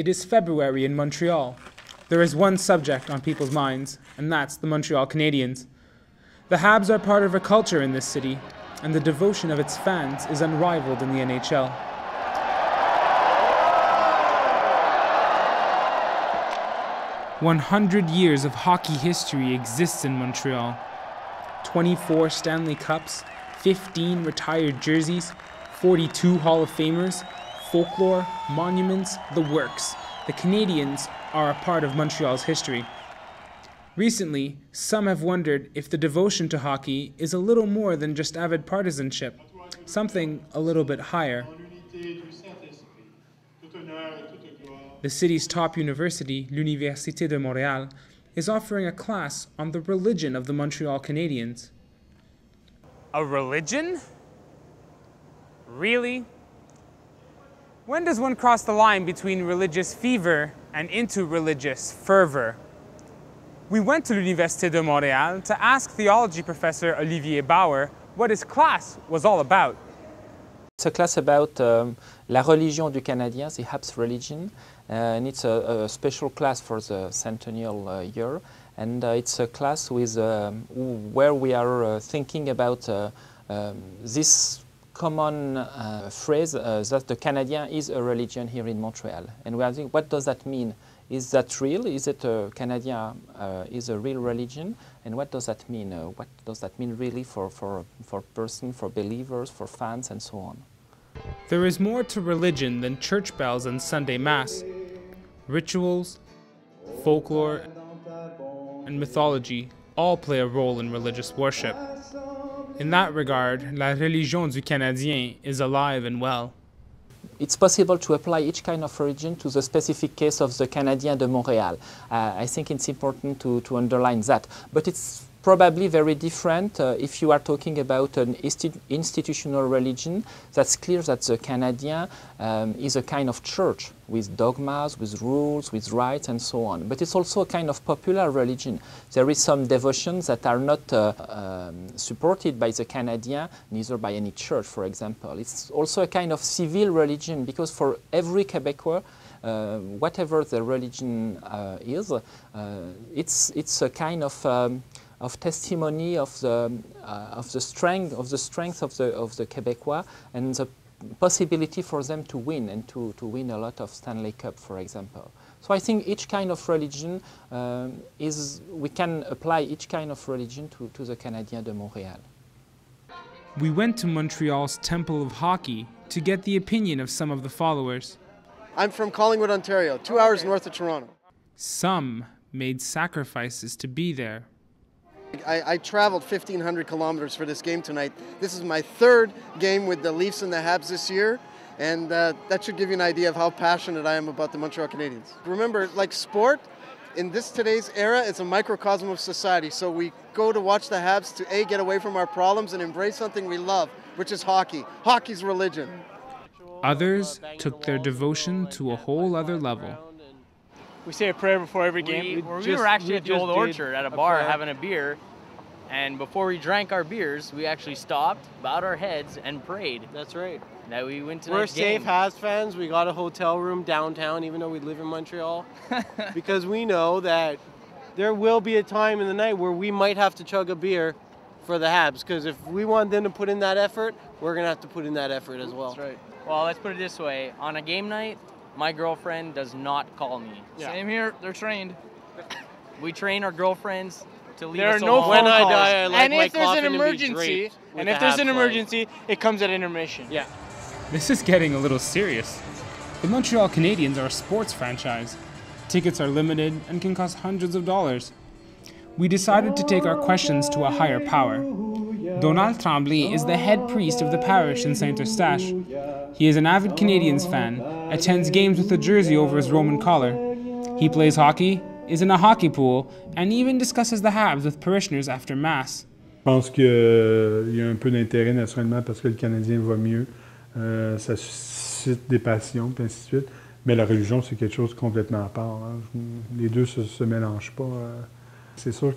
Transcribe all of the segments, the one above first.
It is February in Montreal. There is one subject on people's minds, and that's the Montreal Canadiens. The Habs are part of a culture in this city, and the devotion of its fans is unrivaled in the NHL. "100 years of hockey history exists in Montreal. 24 Stanley Cups, 15 retired jerseys, 42 Hall of Famers, folklore, monuments, the works. The Canadiens are a part of Montreal's history. Recently, some have wondered if the devotion to hockey is a little more than just avid partisanship, something a little bit higher. The city's top university, l'Université de Montréal, is offering a class on the religion of the Montreal Canadiens. A religion? Really? When does one cross the line between religious fever and into religious fervor? We went to l'Université de Montréal to ask theology professor Olivier Bauer what his class was all about. It's a class about la religion du Canadien, the Habs religion, and it's a special class for the centennial year. And it's a class with, where we are thinking about this common phrase that the Canadien is a religion here in Montreal. And we are thinking, what does that mean? Is that real? Is it Canadien is a real religion? And what does that mean? What does that mean really for person, for believers, for fans, and so on? There is more to religion than church bells and Sunday Mass. Rituals, folklore, and mythology all play a role in religious worship. In that regard, la religion du Canadien is alive and well. It's possible to apply each kind of religion to the specific case of the Canadiens de Montréal. I think it's important to underline that. But it's probably very different if you are talking about an institutional religion. That's clear that the Canadien is a kind of church with dogmas, with rules, with rites, and so on. But it's also a kind of popular religion. There is some devotions that are not supported by the Canadien, neither by any church, for example. It's also a kind of civil religion, because for every Quebecois, whatever the religion is, it's a kind of testimony of the strength of the Quebecois and the possibility for them to win, and to win a lot of Stanley Cup, for example. So I think each kind of religion we can apply each kind of religion to the Canadiens de Montréal. We went to Montreal's Temple of Hockey to get the opinion of some of the followers. I'm from Collingwood, Ontario, 2 hours north of Toronto. Some made sacrifices to be there. I traveled 1,500 kilometers for this game tonight. This is my third game with the Leafs and the Habs this year, and that should give you an idea of how passionate I am about the Montreal Canadiens. Remember, like sport, in today's era, it's a microcosm of society, so we go to watch the Habs to get away from our problems and embrace something we love, which is hockey. Hockey's religion. Others took their devotion to a whole other level. We say a prayer before every game. We were actually at the Old Orchard at a bar having a beer, and before we drank our beers, we actually stopped, bowed our heads, and prayed. That's right. That we went to We're that game. safe Habs fans. We got a hotel room downtown, even though we live in Montreal, because we know that there will be a time in the night where we might have to chug a beer for the Habs, because if we want them to put in that effort, we're going to have to put in that effort as well. That's right. Well, let's put it this way. On a game night, my girlfriend does not call me. Yeah. Same here. They're trained. We train our girlfriends to leave There us are no alone. when I die, I like And my if there's an coffin to be emergency, draped with and the if there's an Habs flag. emergency, it comes at intermission. Yeah. This is getting a little serious. The Montreal Canadiens are a sports franchise. Tickets are limited and can cost hundreds of dollars. We decided to take our questions to a higher power. Donald Tremblay is the head priest of the parish in Saint-Eustache. He is an avid Canadiens fan, attends games with a jersey over his Roman collar. He plays hockey, is in a hockey pool, and even discusses the Habs with parishioners after Mass. Je pense qu'il y a un peu d'intérêt naturellement parce que le Canadien va mieux. Ça suscite des passions, et ainsi de suite. Mais la religion, c'est quelque chose complètement à part. Hein. Les deux ne se mélangent pas. C'est sûr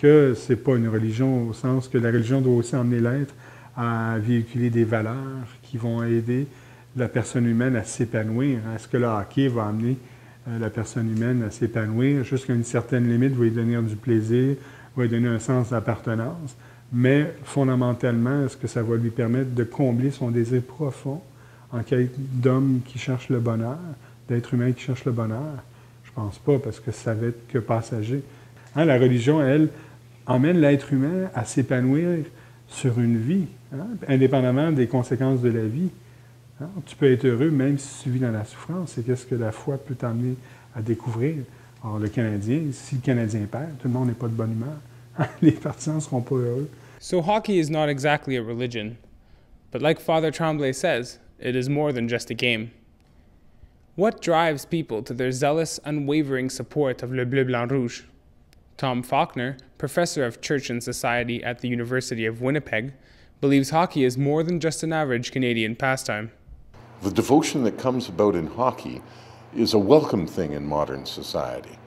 que c'est pas une religion au sens que la religion doit aussi emmener l'être à véhiculer des valeurs qui vont aider la personne humaine à s'épanouir. Est-ce que le hockey va amener la personne humaine à s'épanouir. Jusqu'à une certaine limite, va lui donner du plaisir, va lui donner un sens d'appartenance. Mais fondamentalement, est-ce que ça va lui permettre de combler son désir profond en quête d'homme qui cherche le bonheur, d'être humain qui cherche le bonheur? Je pense pas, parce que ça va être que passager. Hein, la religion, elle, emmène l'être humain à s'épanouir sur une vie, hein, indépendamment des conséquences de la vie. Hein? Tu peux être heureux même si tu vis dans la souffrance. C'est qu'est-ce que la foi peut t'amener à découvrir. Or, le Canadien, si le Canadien perd, tout le monde n'est pas de bonne humeur. Les partisans ne seront pas heureux. So hockey is not exactly a religion, but like Father Tremblay says, it is more than just a game. What drives people to their zealous, unwavering support of Le Bleu Blanc Rouge? Tom Faulkner, professor of Church and Society at the University of Winnipeg, believes hockey is more than just an average Canadian pastime. The devotion that comes about in hockey is a welcome thing in modern society.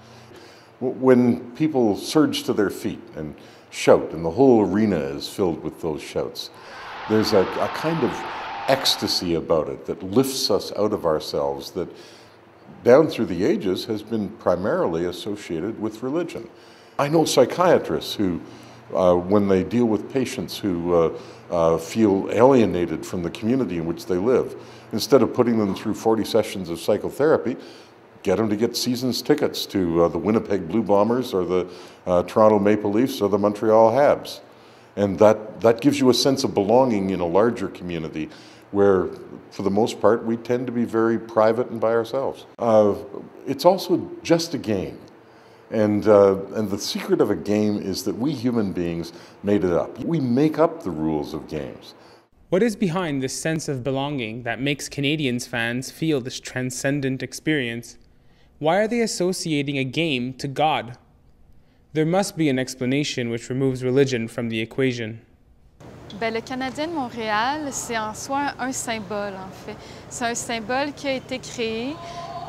When people surge to their feet and shout, and the whole arena is filled with those shouts, there's a kind of ecstasy about it that lifts us out of ourselves that down through the ages has been primarily associated with religion. I know psychiatrists who, when they deal with patients who feel alienated from the community in which they live, instead of putting them through 40 sessions of psychotherapy, get them to get season's tickets to the Winnipeg Blue Bombers or the Toronto Maple Leafs or the Montreal Habs. And that gives you a sense of belonging in a larger community where, for the most part, we tend to be very private and by ourselves. It's also just a game. And the secret of a game is that we human beings made it up. We make up the rules of games. What is behind this sense of belonging that makes Canadiens fans feel this transcendent experience? Why are they associating a game to God? There must be an explanation which removes religion from the equation. Bien, le Canadien de Montréal, c'est en soi un symbole, en fait. C'est un symbole qui a été créé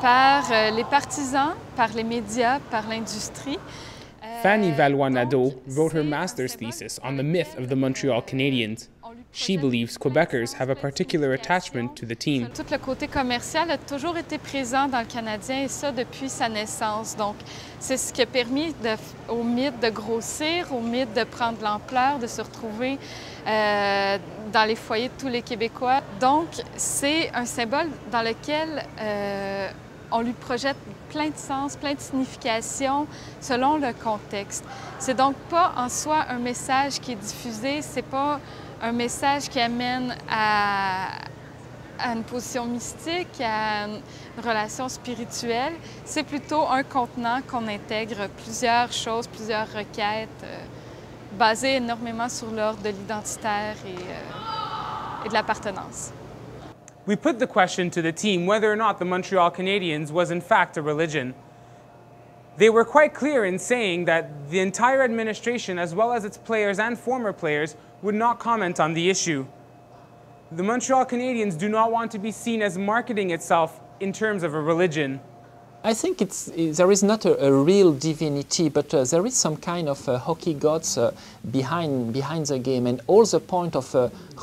par les partisans, par les médias, par l'industrie. Fanny Valois-Nadeau wrote her master's thesis on the myth of the Montreal Canadiens. She believes Quebecers have a particular attachment to the team. Tout le côté commercial a toujours été présent dans le Canadien, et ça depuis sa naissance. Donc, c'est ce qui a permis au mythe de grossir, au mythe de prendre de l'ampleur, de se retrouver dans les foyers de tous les Québécois. Donc, c'est un symbole dans lequel on lui projette plein de sens, plein de significations selon le contexte. C'est donc pas en soi un message qui est diffusé, c'est pas un message qui amène à une position mystique, à une relation spirituelle. C'est plutôt un contenant qu'on intègre plusieurs choses, plusieurs requêtes, basées énormément sur l'ordre de l'identitaire et de l'appartenance. We put the question to the team whether or not the Montreal Canadiens was in fact a religion. They were quite clear in saying that the entire administration, as well as its players and former players, would not comment on the issue. The Montreal Canadiens do not want to be seen as marketing itself in terms of a religion. I think there is not a real divinity, but there is some kind of hockey gods behind the game. And all the point of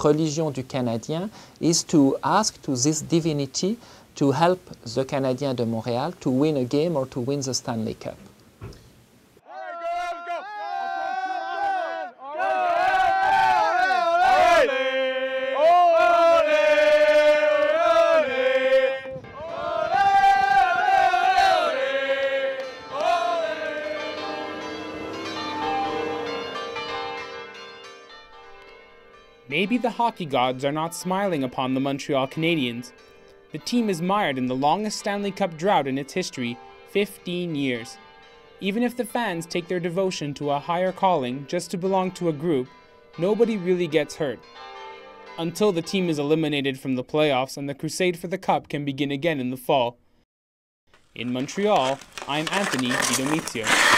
Religion du Canadien is to ask to this divinity to help the Canadiens de Montréal to win a game or to win the Stanley Cup. Maybe the hockey gods are not smiling upon the Montreal Canadiens. The team is mired in the longest Stanley Cup drought in its history, 15 years. Even if the fans take their devotion to a higher calling just to belong to a group, nobody really gets hurt. Until the team is eliminated from the playoffs and the crusade for the cup can begin again in the fall. In Montreal, I'm Anthony Di Domizio.